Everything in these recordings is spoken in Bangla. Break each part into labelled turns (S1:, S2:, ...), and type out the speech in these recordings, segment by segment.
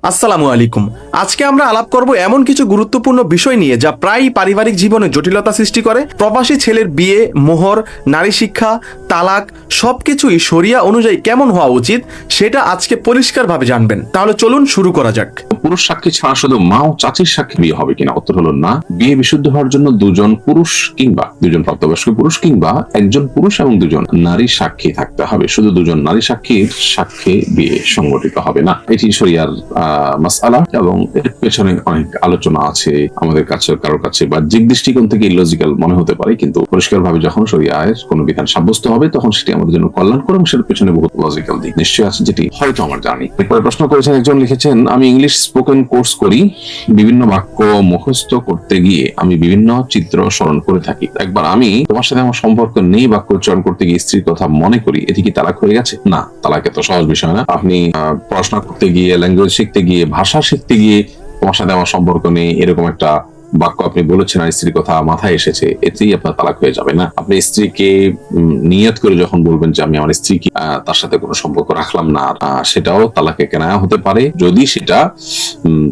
S1: আসসালামু আলাইকুম। আজকে আমরা আলাপ করব এমন কিছু গুরুত্বপূর্ণ বিষয় নিয়ে যা প্রায়ই পারিবারিক জীবনে জটিলতা সৃষ্টি করে। প্রবাসী ছেলের বিয়ে, মোহর, নারী শিক্ষা, তালাক সবকিছুই শরিয়া অনুযায়ী কেমন হওয়া উচিত সেটা আজকে পরিষ্কারভাবে জানবেন। তাহলে চলুন শুরু করা যাক।
S2: পুরুষ সাক্ষী ছাড়া শুধু মা ও চাচির সাক্ষী বিয়ে হবে কিনা? উত্তর হলো না। বিয়ে বিশুদ্ধ হওয়ার জন্য দুজন পুরুষ কিংবা দুজন প্রাপ্তবয়স্ক পুরুষ কিংবা একজন পুরুষ এবং দুজন নারী সাক্ষী থাকতে হবে। শুধু দুজন নারী সাক্ষীর সাক্ষী বিয়ে সংগঠিত হবে না। এটি শরিয়ার মাসআলা এবং এর পেছনে অনেক আলোচনা আছে। আমাদের কাছে কারোর কাছে বাহ্যিক দৃষ্টিকোণ থেকে ইলজিক্যাল মনে হতে পারে, কিন্তু পরিষ্কারভাবে যখন শরিয়ায় কোনো বিধান সাব্যস্ত হবে তখন সেটি আমাদের জন্য কল্যাণকর এবং সেটার পেছনে বহুত লজিক্যাল দিক নিশ্চয়ই আছে, যেটি হয়তো আমার জানি। এরপরে প্রশ্ন করেছেন একজন, লিখেছেন, আমি ইংলিশ স্পোকেন কোর্স করি। বিভিন্ন বাক্য মুখস্থ করতে গিয়ে আমি বিভিন্ন চিত্র স্মরণ করে থাকি। একবার আমি তোমার সাথে আমার সম্পর্ক নেই বাক্য উচ্চারণ করতে গিয়ে স্ত্রীর কথা মনে করি। এটি কি তালাক হয়ে গেছে? না, তালাক এত সহজ বিষয় না। আপনি পড়াশোনা করতে গিয়ে, ল্যাঙ্গুয়েজ শিখতে গিয়ে, ভাষা শিখতে গিয়ে তোমার সাথে আমার সম্পর্ক নেই এরকম একটা বাক্য আপনি বলেছেন আর স্ত্রীর কথা মাথায় এসেছে, এতেই আপনার তালাক হয়ে যাবে না। আপনি স্ত্রীকে নিয়ত করে যখন বলবেন যে আমি আমার স্ত্রীকে তার সাথে কোনো সম্পর্ক রাখলাম না, সেটাও তালাকে কেনায়া হতে পারে যদি সেটা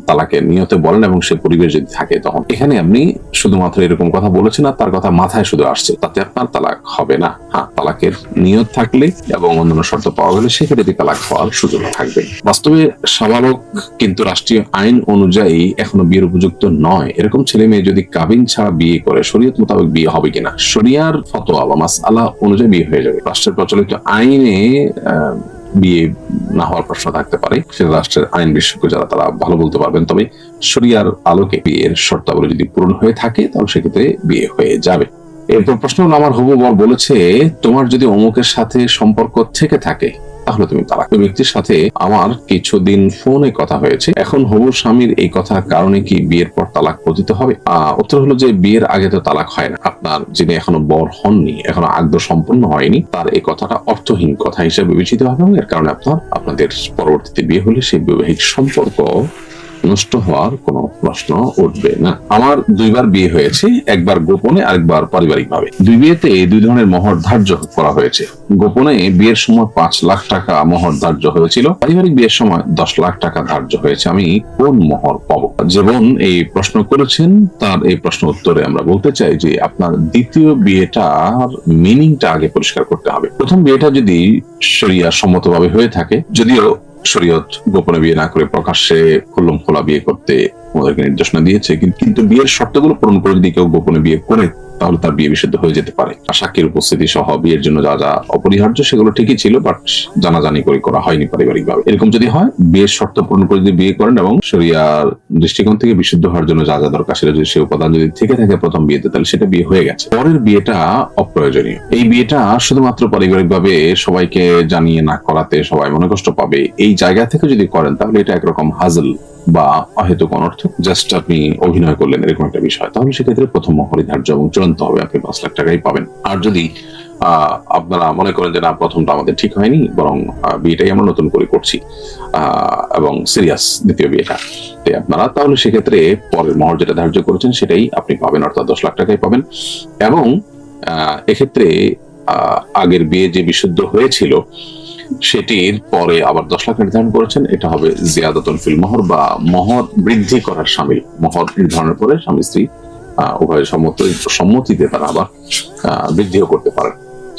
S2: তালাকে নিয়তে বলেন এবং সে পরিবেশ যদি থাকে। তখন এখানে আপনি শুধুমাত্র এরকম কথা বলেছেন আর তার কথা মাথায় শুধু আসছে, তাতে আপনার তালাক হবে না। হ্যাঁ, তালাকের নিয়ত থাকলে এবং অন্যান্য শর্ত পাওয়া গেলে সেক্ষেত্রে তালাক হওয়ার সুযোগ থাকবে। বাস্তবে সাবালক কিন্তু রাষ্ট্রীয় আইন অনুযায়ী এখনো বিয়ের উপযুক্ত নয়। এরকম ছেলে মেয়ে যদি কাবিন ছাড়া বিয়ে করে শরীয়ত মোতাবেক বিয়ে হবে কিনা? শরিয়ার ফতোয়া বা মাসআলা অনুযায়ী বিয়ে হয়ে যাবে। রাষ্ট্রের প্রচলিত আইনে বিয়ে না হওয়ার প্রশ্ন থাকতে পারে, সেটা রাষ্ট্রের আইন বিশেষজ্ঞ যারা তারা ভালো বলতে পারবেন। তবে শরিয়ার আলোকে বিয়ের শর্তাবলী যদি পূরণ হয়ে থাকে তাহলে সেক্ষেত্রে বিয়ে হয়ে যাবে। এরপর প্রশ্ন হলো, আমার হবু বর বলেছে তোমার যদি অমুকের সাথে সম্পর্ক থেকে থাকে তাহলে তুমি তালাক। ওই ব্যক্তির সাথে আমার কিছুদিন ফোনে কথা হয়েছে। এখন হবু স্বামীর এই কথার কারণে কি বিয়ের পর তালাক পতিত হবে? উত্তর হলো যে বিয়ের আগে তো তালাক হয় না। আপনার যিনি এখনো বর হননি, এখনো আগ্ধ সম্পন্ন হয়নি, তার এই কথাটা অর্থহীন কথা হিসেবে বিবেচিত হবে এবং এর কারণে আপনাদের পরবর্তীতে বিয়ে হলে সেই বৈবাহিক সম্পর্ক নষ্ট হওয়ার কোনো প্রশ্ন উঠবে না। আমার দুইবার বিয়ে হয়েছে, একবার গোপনে আরেকবার পারিবারিক ভাবে। দুই বিয়েতে দুই ধরনের মোহর ধার্য করা হয়েছে। গোপনে বিয়ের সময় 5 লাখ টাকা মোহর ধার্য হয়েছিল, পারিবারিক বিয়ের সময় 10 লাখ টাকা ধার্য হয়েছে। আমি কোন মোহর পাবো? যেমন এই প্রশ্ন করেছেন তার এই প্রশ্ন উত্তরে আমরা বলতে চাই যে আপনার দ্বিতীয় বিয়েটার মিনিংটা আগে পরিষ্কার করতে হবে। প্রথম বিয়েটা যদি শরিয়া সম্মতভাবে হয়ে থাকে, যদিও শরীয়ত গোপনে বিয়ে না করে প্রকাশ্যে খুল্লম খোলা বিয়ে করতে আমাদেরকে নির্দেশনা দিয়েছে, কিন্তু বিয়ের শর্তগুলো পূরণ করে যদি কেউ গোপনে বিয়ে করে তাহলে তার বিয়ে বিশুদ্ধ হয়ে যেতে পারে। সাক্ষীর উপস্থিতি সহ বিয়ের জন্য যা যা অপরিহার্য সেগুলো ঠিকই ছিল, বাট জানাজানি করে করা হয়নি পারিবারিক ভাবে। এরকম যদি হয়, বিয়ের শর্ত পূরণ করে যদি বিয়ে করেন এবং শরিয়ার দৃষ্টিকোণ থেকে বিশুদ্ধ হওয়ার জন্য যা যা দরকার সেটা যদি সে উপাদান যদি থেকে থাকে প্রথম বিয়েতে, তাহলে সেটা বিয়ে হয়ে গেছে। পরের বিয়েটা অপ্রয়োজনীয়। এই বিয়েটা শুধুমাত্র পারিবারিক ভাবে সবাইকে জানিয়ে না করাতে সবাই মনে কষ্ট পাবে, এই জায়গা থেকে যদি করেন তাহলে এটা একরকম হাজল বা অহেতুক অনর্থক, জাস্ট আপনি অভিনয় করলেন এরকম একটা বিষয়। তাহলে সেক্ষেত্রে প্রথম মহরই ধার্য এবং চূড়ান্ত হবে, আপনি 5 লাখ টাকাই পাবেন। আর যদি আপনারা মনে করেন যে না, প্রথমটা আমাদের ঠিক হয়নি, বরং বিয়েটাই আমরা নতুন করে করছি এবং সিরিয়াস দ্বিতীয় বিয়েটা আপনারা, তাহলে সেক্ষেত্রে পরের মহর যেটা ধার্য করেছেন সেটাই আপনি পাবেন, অর্থাৎ 10 লাখ টাকাই পাবেন। এবং এক্ষেত্রে আগের বিয়ে যে বিশুদ্ধ হয়েছিল সেটির পরে আবার 10 লাখ নির্ধারণ করেছেন, এটা হবে জিয়াদাতুন ফিল মোহর বা মোহর বৃদ্ধি করার শামিল। মোহর নির্ধারণের পরে স্বামী স্ত্রী উভয় সম্মতিতে তারা আবার বৃদ্ধিও করতে পারেন।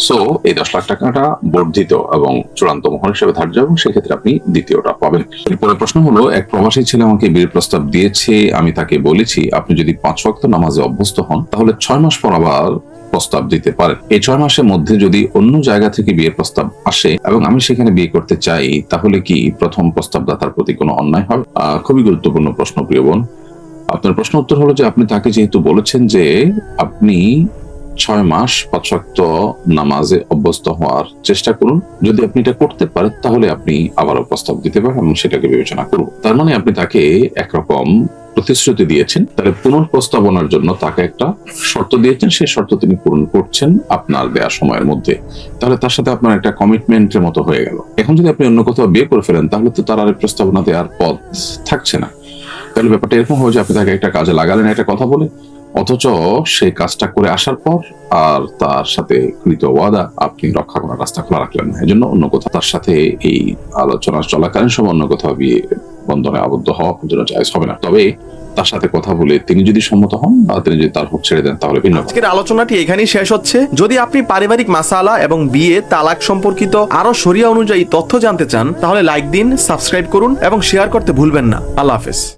S2: সো এই 10 লাখ টাকাটা বর্ধিত এবং চূড়ান্ত মোহর হিসেবে ধার্য এবং সেক্ষেত্রে আপনি দ্বিতীয়টা পাবেন। এরপরে প্রশ্ন হলো, এক প্রবাসী ছেলে আমাকে বিয়ের প্রস্তাব দিয়েছে। আমি তাকে বলেছি আপনি যদি 5 ওয়াক্ত নামাজে অভ্যস্ত হন তাহলে 6 মাস পর আবার প্রস্তাব দিতে পারেন। এই 6 মাসের মধ্যে যদি অন্য জায়গা থেকে বিয়ের প্রস্তাব আসে এবং আমি সেখানে বিয়ে করতে চাই, তাহলে কি প্রথম প্রস্তাবদাতার প্রতি কোনো অন্যায় হবে? খুবই গুরুত্বপূর্ণ প্রশ্ন প্রিয় বোন। আপনার প্রশ্ন উত্তর হলো যে আপনি তাকে যেহেতু বলেছেন যে আপনি 6 মাস 5 ওয়াক্ত নামাজে অভ্যস্ত হওয়ার চেষ্টা করুন, যদি আপনি এটা করতে পারেন তাহলে আপনি আবারও প্রস্তাব দিতে পারেন এবং সেটাকে বিবেচনা করুন। তার মানে আপনি তাকে একরকম প্রতিশ্রুতি দিয়েছেন, তাহলে পুনঃপ্রস্তাবনার জন্য তাকে একটা শর্ত দিয়েছেন, সেই শর্ত তিনি পূরণ করছেন আপনার দেওয়া সময়ের মধ্যে, তাহলে তার সাথে আপনার একটা কমিটমেন্টের মতো হয়ে গেল। এখন যদি আপনি অন্য কোথাও বিয়ে করে ফেলেন তাহলে তো তার আর প্রস্তাবনা দেওয়ার পথ থাকছে না। তাহলে ব্যাপারটা এরকম হয় যে আপনি তাকে একটা কাজে লাগালেন একটা কথা বলে, অথচ সেই কাজটা করে আসার পর আর তার সাথে কৃত ওয়াদা আপনি রক্ষা করার রাস্তা খোলা রাখলেন না। এই জন্য অন্য কোথাও তার সাথে এই আলোচনা চলাকালীন সময় অন্য কোথাও বিয়ে বন্ধনে আবদ্ধ হওয়া আপনার জন্য জায়েজ হবে না। তবে তার সাথে কথা বলে তিনি যদি সম্মত হন বা তিনি যদি তার হক ছেড়ে দেন তাহলে ভিন্ন কথা।
S1: আজকের আলোচনাটি এখানেই শেষ হচ্ছে। যদি আপনি পারিবারিক মাসালা এবং বিয়ে তালাক সম্পর্কিত আরো শরিয়া অনুযায়ী তথ্য জানতে চান তাহলে লাইক দিন, সাবস্ক্রাইব করুন এবং শেয়ার করতে ভুলবেন না। আল্লাহ হাফেজ।